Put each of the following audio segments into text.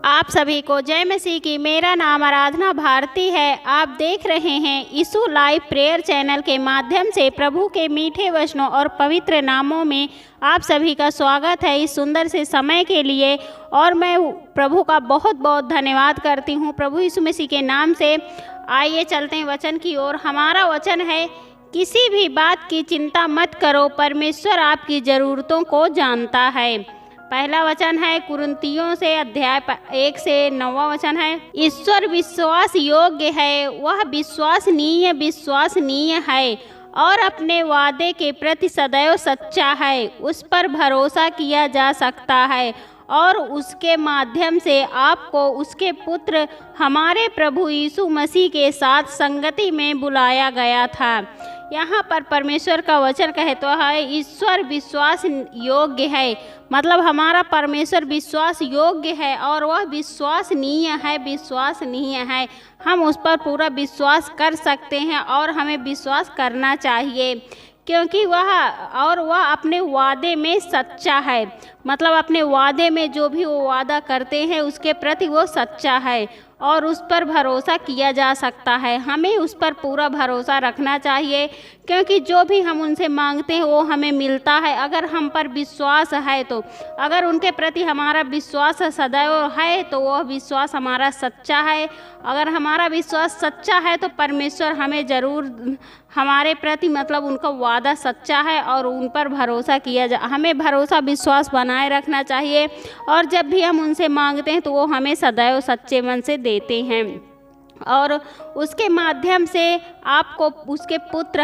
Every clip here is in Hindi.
आप सभी को जय मसीह की। मेरा नाम आराधना भारती है। आप देख रहे हैं यीशु लाइव प्रेयर चैनल के माध्यम से प्रभु के मीठे वचनों और पवित्र नामों में आप सभी का स्वागत है इस सुंदर से समय के लिए। और मैं प्रभु का बहुत बहुत धन्यवाद करती हूँ प्रभु यीशु मसीह के नाम से। आइए चलते हैं वचन की ओर। हमारा वचन है, किसी भी बात की चिंता मत करो, परमेश्वर आपकी ज़रूरतों को जानता है। पहला वचन है कुरिन्थियों से अध्याय 1 से 9वां वचन है, ईश्वर विश्वास योग्य है, वह विश्वसनीय है और अपने वादे के प्रति सदैव सच्चा है। उस पर भरोसा किया जा सकता है और उसके माध्यम से आपको उसके पुत्र हमारे प्रभु यीशु मसीह के साथ संगति में बुलाया गया था। यहाँ पर परमेश्वर का वचन कहता है ईश्वर विश्वास योग्य है, मतलब हमारा परमेश्वर विश्वास योग्य है और वह विश्वसनीय है। हम उस पर पूरा विश्वास कर सकते हैं और हमें विश्वास करना चाहिए, क्योंकि वह अपने वादे में सच्चा है। मतलब अपने वादे में जो भी वो वादा करते हैं उसके प्रति वो सच्चा है और उस पर भरोसा किया जा सकता है। हमें उस पर पूरा भरोसा रखना चाहिए, क्योंकि जो भी हम उनसे मांगते हैं वो हमें मिलता है अगर हम पर विश्वास है तो। अगर उनके प्रति हमारा विश्वास सदैव है तो वह विश्वास हमारा सच्चा है। अगर हमारा विश्वास सच्चा है तो परमेश्वर हमें ज़रूर हमारे प्रति, मतलब उनका वादा सच्चा है और उन पर भरोसा हमें भरोसा विश्वास बनाए रखना चाहिए। और जब भी हम उनसे मांगते हैं तो वो हमें सदैव सच्चे मन से देते हैं और उसके माध्यम से आपको उसके पुत्र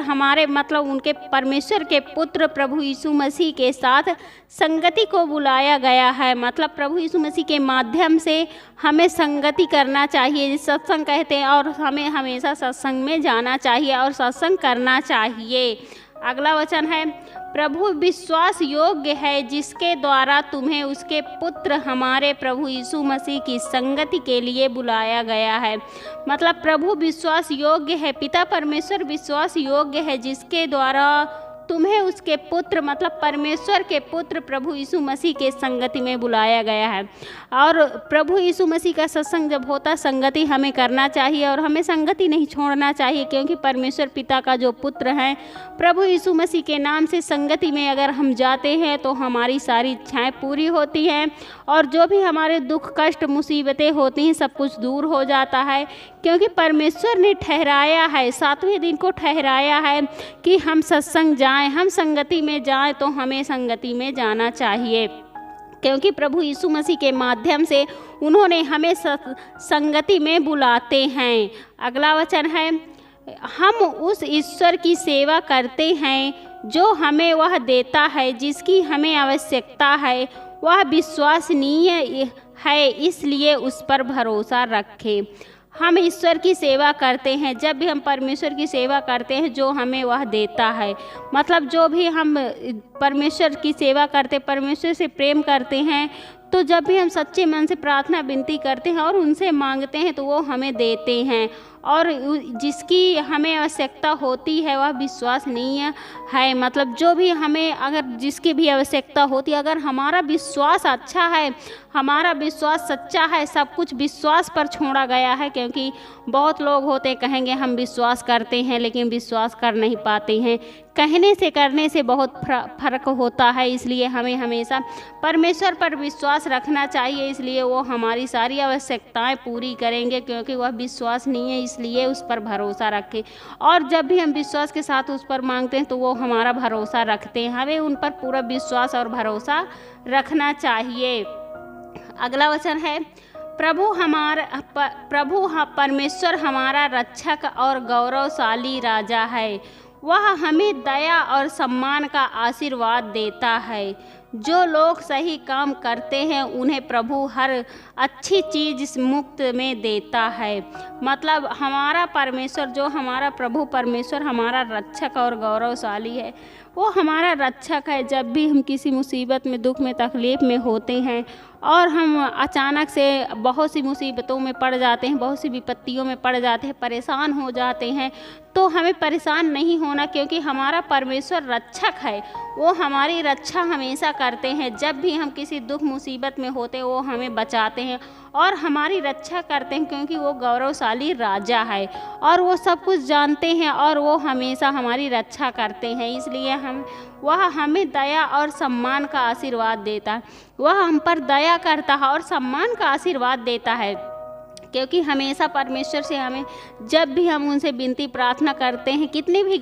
उनके परमेश्वर के पुत्र प्रभु यीशु मसीह के साथ संगति को बुलाया गया है। मतलब प्रभु यीशु मसीह के माध्यम से हमें संगति करना चाहिए, जिस सत्संग कहते हैं, और हमें हमेशा सत्संग में जाना चाहिए और सत्संग करना चाहिए। अगला वचन है, प्रभु विश्वास योग्य है जिसके द्वारा तुम्हें उसके पुत्र हमारे प्रभु यीशु मसीह की संगति के लिए बुलाया गया है। मतलब प्रभु विश्वास योग्य है, पिता परमेश्वर विश्वास योग्य है जिसके द्वारा तुम्हें उसके पुत्र, मतलब परमेश्वर के पुत्र प्रभु यीशु मसीह के संगति में बुलाया गया है। और प्रभु यीशु मसीह का सत्संग जब होता, संगति हमें करना चाहिए और हमें संगति नहीं छोड़ना चाहिए, क्योंकि परमेश्वर पिता का जो पुत्र हैं प्रभु यीशु मसीह के नाम से संगति में अगर हम जाते हैं तो हमारी सारी इच्छाएं पूरी होती हैं और जो भी हमारे दुख कष्ट मुसीबतें होती हैं सब कुछ दूर हो जाता है, क्योंकि परमेश्वर ने ठहराया है, 7वें दिन को ठहराया है कि हम सत्संग हम संगति में जाएं, तो हमें संगति में जाना चाहिए, क्योंकि प्रभु यीशु मसीह के माध्यम से उन्होंने हमें संगति में बुलाते हैं। अगला वचन है, हम उस ईश्वर की सेवा करते हैं जो हमें वह देता है जिसकी हमें आवश्यकता है। वह विश्वसनीय है, इसलिए उस पर भरोसा रखें। हम ईश्वर की सेवा करते हैं, जब भी हम परमेश्वर की सेवा करते हैं जो हमें वह देता है। मतलब जो भी हम परमेश्वर की सेवा करते, परमेश्वर से प्रेम करते हैं, तो जब भी हम सच्चे मन से प्रार्थना विनती करते हैं और उनसे मांगते हैं तो वो हमें देते हैं और जिसकी हमें आवश्यकता होती है वह विश्वसनीय है। मतलब जो भी हमें अगर जिसकी भी आवश्यकता होती है, अगर हमारा विश्वास अच्छा है, हमारा विश्वास सच्चा है, सब कुछ विश्वास पर छोड़ा गया है, क्योंकि बहुत लोग होते कहेंगे हम विश्वास करते हैं लेकिन विश्वास कर नहीं पाते हैं। कहने से करने से बहुत फर्क होता है, इसलिए हमें हमेशा परमेश्वर पर विश्वास रखना चाहिए, इसलिए वो हमारी सारी आवश्यकताएं पूरी करेंगे, क्योंकि वह विश्वसनीय है, इसलिए उस पर भरोसा रखें। और जब भी हम विश्वास के साथ उस पर मांगते हैं तो वो हमारा भरोसा रखते हैं, हमें उन पर पूरा विश्वास और भरोसा रखना चाहिए। अगला वचन है, प्रभु परमेश्वर हमारा रक्षक और गौरवशाली राजा है। वह हमें दया और सम्मान का आशीर्वाद देता है। जो लोग सही काम करते हैं उन्हें प्रभु हर अच्छी चीज़ मुफ्त में देता है। मतलब हमारा परमेश्वर, जो हमारा प्रभु परमेश्वर हमारा रक्षक और गौरवशाली है, वो हमारा रक्षक है। जब भी हम किसी मुसीबत में, दुख में, तकलीफ़ में होते हैं और हम अचानक से बहुत सी मुसीबतों में पड़ जाते हैं, बहुत सी विपत्तियों में पड़ जाते हैं, परेशान हो जाते हैं, तो हमें परेशान नहीं होना, क्योंकि हमारा परमेश्वर रक्षक है, वो हमारी रक्षा हमेशा करते हैं। जब भी हम किसी दुख मुसीबत में होते हैं वो हमें बचाते हैं और हमारी रक्षा करते हैं, क्योंकि वो गौरवशाली राजा है और वो सब कुछ जानते हैं और वो हमेशा हमारी रक्षा करते हैं। इसलिए वह हमें दया और सम्मान का आशीर्वाद देता है। वह हम पर दया करता है और सम्मान का आशीर्वाद देता है, क्योंकि हमेशा परमेश्वर से हमें जब भी हम उनसे विनती प्रार्थना करते हैं, कितनी भी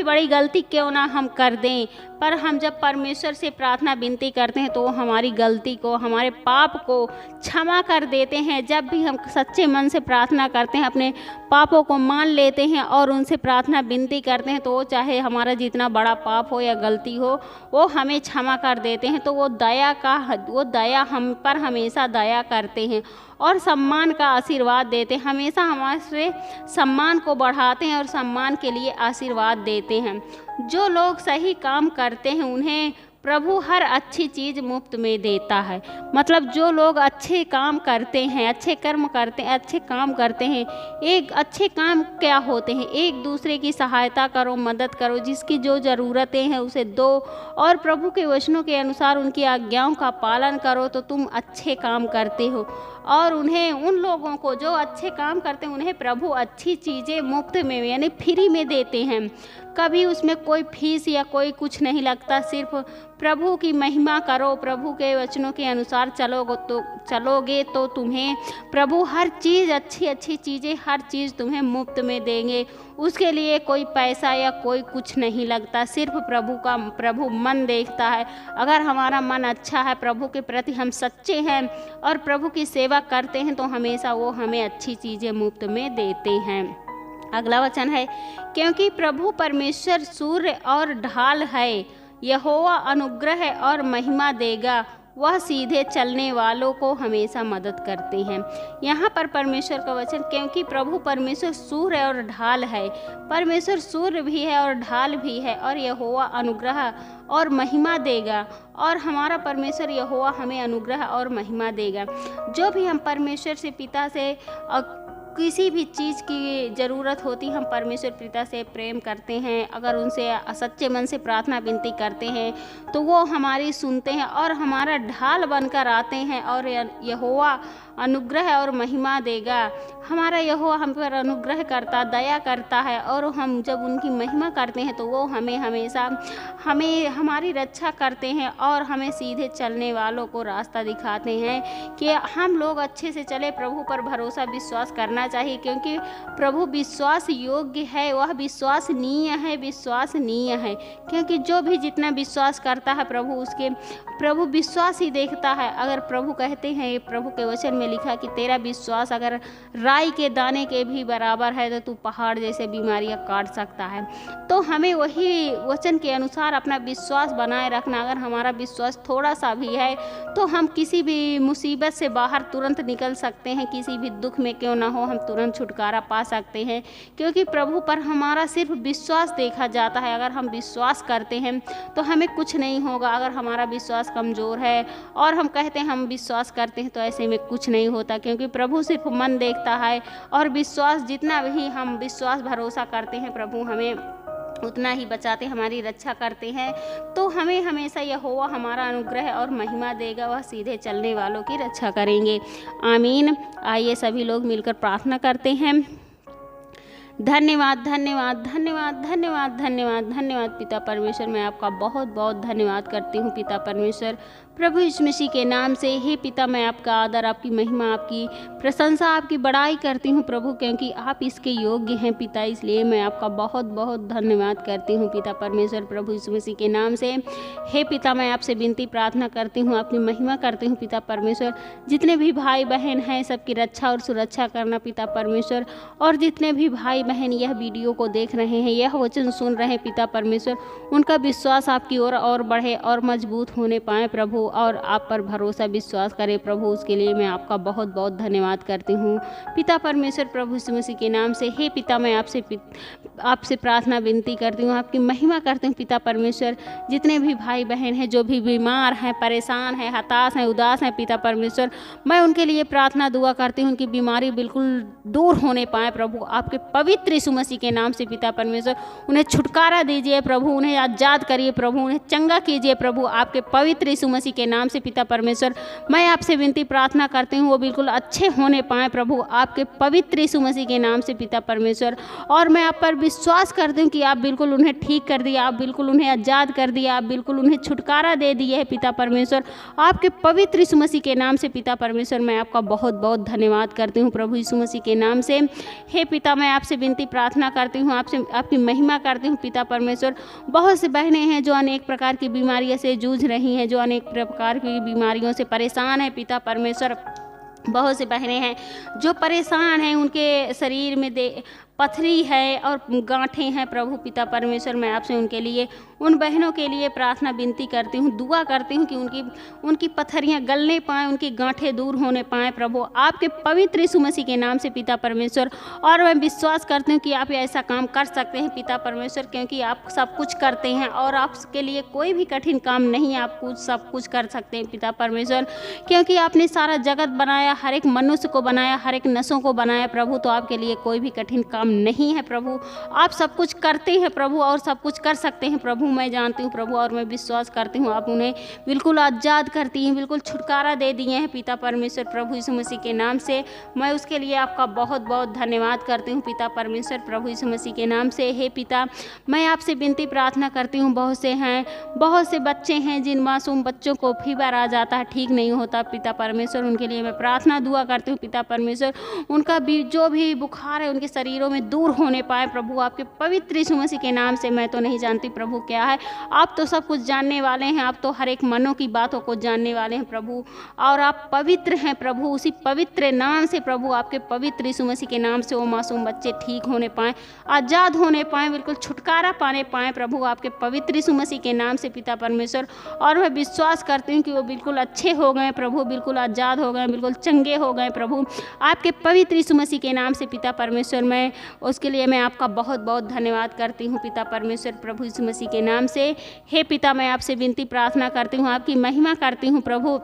बड़ी गलती क्यों ना हम कर दें, पर हम जब परमेश्वर से प्रार्थना विनती करते हैं तो वो हमारी गलती को, हमारे पाप को क्षमा कर देते हैं। जब भी हम सच्चे मन से प्रार्थना करते हैं, अपने पापों को मान लेते हैं और उनसे प्रार्थना विनती करते हैं, तो वो चाहे हमारा जितना बड़ा पाप हो या गलती हो, वो हमें क्षमा कर देते हैं। तो वो दया हम पर हमेशा दया करते हैं और सम्मान का आशीर्वाद देते हैं। हमेशा हमारे सम्मान को बढ़ाते हैं और सम्मान के लिए आशीर्वाद देते हैं। जो लोग सही काम करते हैं उन्हें प्रभु हर अच्छी चीज़ मुफ्त में देता है। मतलब जो लोग अच्छे काम करते हैं, अच्छे कर्म करते हैं, अच्छे काम करते हैं, एक अच्छे काम क्या होते हैं? एक दूसरे की सहायता करो, मदद करो, जिसकी जो ज़रूरतें हैं उसे दो और प्रभु के वचनों के अनुसार उनकी आज्ञाओं का पालन करो, तो तुम अच्छे काम करते हो। और उन लोगों को जो अच्छे काम करते हैं उन्हें प्रभु अच्छी चीज़ें मुफ्त में यानी फ्री में देते हैं। कभी उसमें कोई फीस या कोई कुछ नहीं लगता। सिर्फ प्रभु की महिमा करो, प्रभु के वचनों के अनुसार चलोगे तो तुम्हें प्रभु हर चीज़, अच्छी चीज़ें, हर चीज़ तुम्हें मुफ्त में देंगे। उसके लिए कोई पैसा या कोई कुछ नहीं लगता। सिर्फ प्रभु मन देखता है। अगर हमारा मन अच्छा है, प्रभु के प्रति हम सच्चे हैं और प्रभु की सेवा करते हैं, तो हमेशा वो हमें अच्छी चीज़ें मुफ्त में देते हैं। अगला वचन है, क्योंकि प्रभु परमेश्वर सूर्य और ढाल है, यहोवा अनुग्रह और महिमा देगा, वह सीधे चलने वालों को हमेशा मदद करते हैं। यहाँ पर परमेश्वर का वचन, क्योंकि प्रभु परमेश्वर सूर्य और ढाल है। परमेश्वर सूर्य भी है और ढाल भी है, और यहोवा अनुग्रह और महिमा देगा, और हमारा परमेश्वर यहोवा हमें अनुग्रह और महिमा देगा। जो भी हम परमेश्वर से, पिता से किसी भी चीज़ की ज़रूरत होती, हम परमेश्वर पिता से प्रेम करते हैं, अगर उनसे सच्चे मन से प्रार्थना विनती करते हैं तो वो हमारी सुनते हैं और हमारा ढाल बनकर आते हैं। और यहोवा अनुग्रह और महिमा देगा। हमारा यहोवा हम पर अनुग्रह करता, दया करता है, और हम जब उनकी महिमा करते हैं तो वो हमेशा हमारी रक्षा करते हैं और हमें सीधे चलने वालों को रास्ता दिखाते हैं कि हम लोग अच्छे से चले। प्रभु पर भरोसा, विश्वास करना चाहिए, क्योंकि प्रभु विश्वास योग्य है, वह विश्वसनीय है, क्योंकि जो भी जितना विश्वास करता है प्रभु विश्वास ही देखता है। अगर प्रभु कहते हैं, प्रभु के वचन में लिखा कि तेरा विश्वास अगर राई के दाने के भी बराबर है तो तू पहाड़ जैसे बीमारियां काट सकता है। तो हमें वही वचन के अनुसार अपना विश्वास बनाए रखना। अगर हमारा विश्वास थोड़ा सा भी है तो हम किसी भी मुसीबत से बाहर तुरंत निकल सकते हैं। किसी भी दुख में क्यों ना हो, हम तुरंत छुटकारा पा सकते हैं, क्योंकि प्रभु पर हमारा सिर्फ विश्वास देखा जाता है। अगर हम विश्वास करते हैं तो हमें कुछ नहीं होगा। अगर हमारा विश्वास कमज़ोर है और हम कहते हैं हम विश्वास करते हैं, तो ऐसे में कुछ नहीं होता, क्योंकि प्रभु सिर्फ मन देखता है। और विश्वास, जितना भी हम विश्वास भरोसा करते हैं, प्रभु हमें उतना ही बचाते, हमारी रक्षा करते हैं। तो हमें हमेशा यहोवा हमारा अनुग्रह और महिमा देगा, वह सीधे चलने वालों की रक्षा करेंगे। आमीन। आइए सभी लोग मिलकर प्रार्थना करते हैं। धन्यवाद धन्यवाद धन्यवाद धन्यवाद धन्यवाद धन्यवाद पिता परमेश्वर, मैं आपका बहुत बहुत धन्यवाद करती हूँ पिता परमेश्वर। प्रभु यीशु मसीह के नाम से हे पिता, मैं आपका आदर, आपकी महिमा, आपकी प्रशंसा, आपकी बड़ाई करती हूँ प्रभु, क्योंकि आप इसके योग्य हैं पिता। इसलिए मैं आपका बहुत बहुत धन्यवाद करती हूँ पिता परमेश्वर। प्रभु यीशु मसीह के नाम से हे पिता, मैं आपसे विनती प्रार्थना करती हूँ, आपकी महिमा करती हूँ पिता परमेश्वर। जितने भी भाई बहन हैं सबकी रक्षा और सुरक्षा करना पिता परमेश्वर, और जितने भी भाई बहन यह वीडियो को देख रहे हैं, यह वचन सुन रहे हैं पिता परमेश्वर, उनका विश्वास आपकी ओर और बढ़े और मजबूत होने पाए प्रभु, और आप पर भरोसा विश्वास करें प्रभु। उसके लिए मैं आपका बहुत बहुत धन्यवाद करती हूँ पिता परमेश्वर। प्रभु यीशु मसीह के नाम से हे पिता, मैं आपसे आपसे प्रार्थना विनती करती हूँ, आपकी महिमा करती हूँ पिता परमेश्वर। जितने भी भाई बहन हैं जो भी बीमार हैं, परेशान हैं, हताश हैं, उदास हैं पिता परमेश्वर, मैं उनके लिए प्रार्थना दुआ करती हूँ, उनकी बीमारी बिल्कुल दूर होने पाए प्रभु, आपके पवित्र यीशु मसीह के नाम से पिता परमेश्वर। उन्हें छुटकारा दीजिए प्रभु, उन्हें आज़ाद करिए प्रभु, उन्हें चंगा कीजिए प्रभु, आपके पवित्र यीशु मसीह के नाम से पिता परमेश्वर। मैं आपसे विनती प्रार्थना करती हूँ वो बिल्कुल अच्छे होने पाए प्रभु, आपके पवित्र यीशु मसीह के नाम से पिता परमेश्वर। और मैं आप पर विश्वास करती हूँ कि आप बिल्कुल उन्हें ठीक कर दिया, आप बिल्कुल उन्हें आज़ाद कर दिया, आप बिल्कुल उन्हें छुटकारा दे दिए है पिता परमेश्वर, आपके पवित्र यीशु मसीह के नाम से पिता परमेश्वर। मैं आपका बहुत बहुत धन्यवाद करती हूँ प्रभु यीशु मसीह के नाम से। हे पिता, मैं आपसे विनती प्रार्थना करती हूँ, आपसे आपकी महिमा करती हूँ पिता परमेश्वर। बहुत से बहनें हैं जो अनेक प्रकार की बीमारियों से जूझ रही हैं, जो अनेक प्रकार की बीमारियों से परेशान है पिता परमेश्वर। बहुत से बहनें हैं जो परेशान हैं, उनके शरीर में पथरी है और गांठें हैं प्रभु पिता परमेश्वर। मैं आपसे उनके लिए, उन बहनों के लिए प्रार्थना विनती करती हूँ, दुआ करती हूँ कि उनकी पथरियाँ गलने पाएँ, उनकी गांठें दूर होने पाएँ प्रभु, आपके पवित्र यीशु मसीह के नाम से पिता परमेश्वर। और मैं विश्वास करती हूँ कि आप ऐसा काम कर सकते हैं पिता परमेश्वर, क्योंकि आप सब कुछ करते हैं और आपके लिए कोई भी कठिन काम नहीं, आप सब कुछ कर सकते हैं पिता परमेश्वर, क्योंकि आपने सारा जगत बनाया, हर एक मनुष्य को बनाया, हर एक नसों को बनाया प्रभु, तो आपके लिए कोई भी कठिन काम नहीं है प्रभु। आप सब कुछ करते हैं प्रभु और सब कुछ कर सकते हैं प्रभु, मैं जानती हूँ प्रभु और मैं विश्वास करती हूँ आप उन्हें बिल्कुल आज़ाद करती हैं, बिल्कुल छुटकारा दे दिए हैं पिता परमेश्वर प्रभु यीशु मसीह के नाम से। मैं उसके लिए आपका बहुत बहुत धन्यवाद करती हूँ पिता परमेश्वर प्रभु यीशु मसीह के नाम से। हे पिता, मैं आपसे विनती प्रार्थना करती हूँ, बहुत से बच्चे हैं जिन मासूम बच्चों को फीवर आ जाता है, ठीक नहीं होता पिता परमेश्वर, उनके लिए मैं प्रार्थना दुआ करती हूँ पिता परमेश्वर। उनका भी जो भी बुखार है उनके शरीरों में दूर होने पाए प्रभु, आपके पवित्र यीशु मसीह के नाम से। मैं तो नहीं जानती प्रभु क्या है, आप तो सब कुछ जानने वाले हैं, आप तो हर एक मनों की बातों को जानने वाले हैं प्रभु, और आप पवित्र हैं प्रभु। उसी पवित्र नाम से प्रभु, आपके पवित्र यीशु मसीह के नाम से वो मासूम बच्चे ठीक होने पाएँ, आज़ाद होने पाएँ, बिल्कुल छुटकारा पाने पाएँ प्रभु, आपके पवित्र यीशु मसीह के नाम से पिता परमेश्वर। और मैं विश्वास करती हूँ कि वो बिल्कुल अच्छे हो गए प्रभु, बिल्कुल आज़ाद हो गए, बिल्कुल चंगे हो गए प्रभु, आपके पवित्र यीशु मसीह के नाम से पिता परमेश्वर। मैं उसके लिए मैं आपका बहुत बहुत धन्यवाद करती हूँ पिता परमेश्वर प्रभु यीशु मसीह के नाम से। हे पिता, मैं आपसे विनती प्रार्थना करती हूँ, आपकी महिमा करती हूँ प्रभु।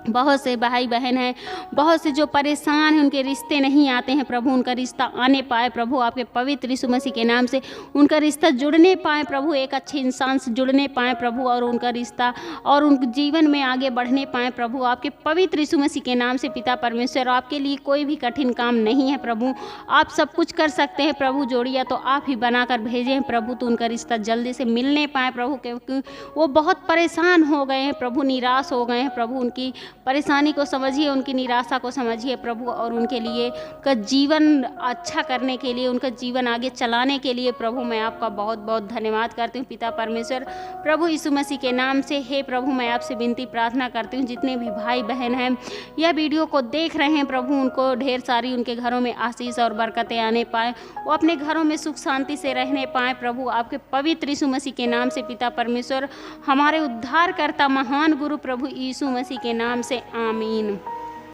बहुत से भाई बहन हैं, बहुत से जो परेशान हैं, उनके रिश्ते नहीं आते हैं प्रभु, उनका रिश्ता आने पाए प्रभु, आपके पवित्र यीशु मसीह के नाम से उनका रिश्ता जुड़ने पाए प्रभु, एक अच्छे इंसान से जुड़ने पाए प्रभु, और उनका रिश्ता और उनके जीवन में आगे बढ़ने पाए प्रभु, आपके पवित्र यीशु मसीह के नाम से पिता परमेश्वर। आपके लिए कोई भी कठिन काम नहीं है प्रभु, आप सब कुछ कर सकते हैं प्रभु। जोड़िया तो आप ही बनाकर भेजे हैं प्रभु, तो उनका रिश्ता जल्दी से मिलने पाए प्रभु, क्योंकि वो बहुत परेशान हो गए हैं प्रभु, निराश हो गए हैं प्रभु। उनकी परेशानी को समझिए, उनकी निराशा को समझिए प्रभु, और उनके लिए का जीवन अच्छा करने के लिए, उनका जीवन आगे चलाने के लिए प्रभु मैं आपका बहुत बहुत धन्यवाद करती हूँ पिता परमेश्वर प्रभु यीशु मसीह के नाम से। हे प्रभु, मैं आपसे विनती प्रार्थना करती हूँ, जितने भी भाई बहन हैं यह वीडियो को देख रहे हैं प्रभु, उनको ढेर सारी उनके घरों में आशीष और बरकतें आने पाए, वो अपने घरों में सुख शांति से रहने पाए प्रभु, आपके पवित्र यीशु मसीह के नाम से पिता परमेश्वर। हमारे उद्धारकर्ता महान गुरु प्रभु यीशु मसीह के नाम से, आमीन।